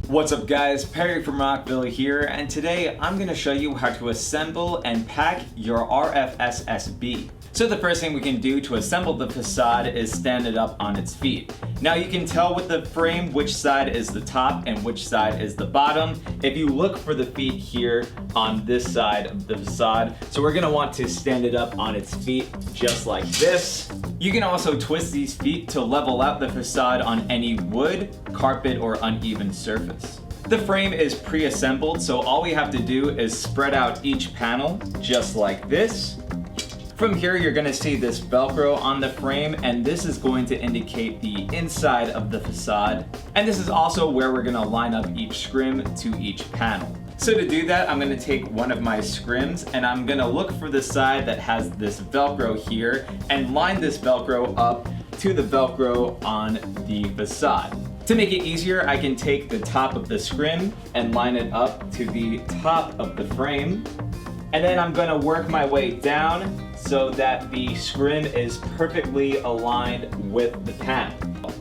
What's up guys, Perry from Rockville here, and today I'm going to show you how to assemble and pack your RFSSB. So the first thing we can do to assemble the facade is stand it up on its feet. Now you can tell with the frame which side is the top and which side is the bottom if you look for the feet here on this side of the facade. So we're going to want to stand it up on its feet just like this. You can also twist these feet to level out the facade on any wood, carpet, or uneven surface. The frame is pre-assembled, so all we have to do is spread out each panel just like this. From here, you're going to see this Velcro on the frame, and this is going to indicate the inside of the facade. And this is also where we're going to line up each scrim to each panel. So to do that, I'm going to take one of my scrims and I'm going to look for the side that has this Velcro here and line this Velcro up to the Velcro on the facade. To make it easier, I can take the top of the scrim and line it up to the top of the frame. And then I'm going to work my way down so that the scrim is perfectly aligned with the panel.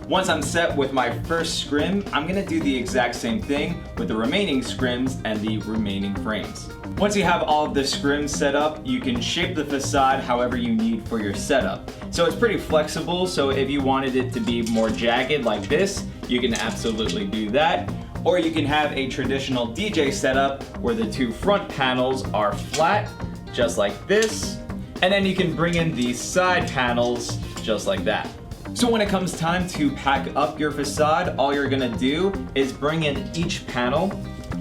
Once I'm set with my first scrim, I'm going to do the exact same thing with the remaining scrims and the remaining frames. Once you have all of the scrims set up, you can shape the facade however you need for your setup. So it's pretty flexible, so if you wanted it to be more jagged like this, you can absolutely do that. Or you can have a traditional DJ setup where the two front panels are flat, just like this. And then you can bring in these side panels just like that. So when it comes time to pack up your facade, all you're gonna do is bring in each panel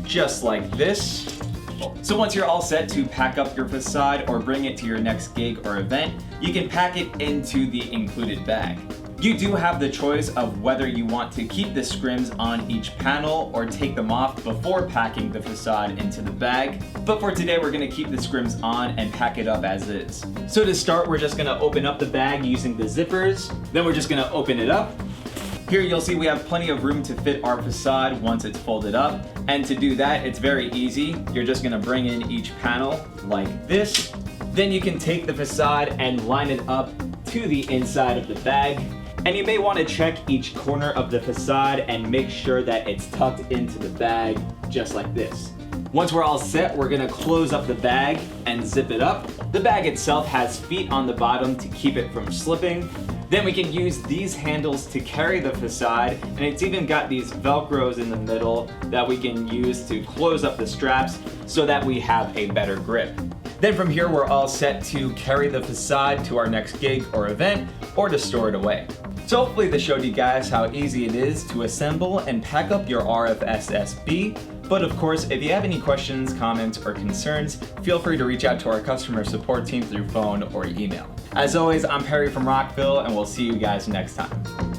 just like this. So once you're all set to pack up your facade or bring it to your next gig or event, you can pack it into the included bag. You do have the choice of whether you want to keep the scrims on each panel or take them off before packing the facade into the bag. But for today, we're gonna keep the scrims on and pack it up as is. So to start, we're just gonna open up the bag using the zippers. Then we're just gonna open it up. Here you'll see we have plenty of room to fit our facade once it's folded up. And to do that, it's very easy. You're just gonna bring in each panel like this. Then you can take the facade and line it up to the inside of the bag. And you may want to check each corner of the facade and make sure that it's tucked into the bag just like this. Once we're all set, we're gonna close up the bag and zip it up. The bag itself has feet on the bottom to keep it from slipping. Then we can use these handles to carry the facade, and it's even got these Velcros in the middle that we can use to close up the straps so that we have a better grip. Then from here, we're all set to carry the facade to our next gig or event, or to store it away. So hopefully this showed you guys how easy it is to assemble and pack up your RFSSB. But of course, if you have any questions, comments, or concerns, feel free to reach out to our customer support team through phone or email. As always, I'm Perry from Rockville, and we'll see you guys next time.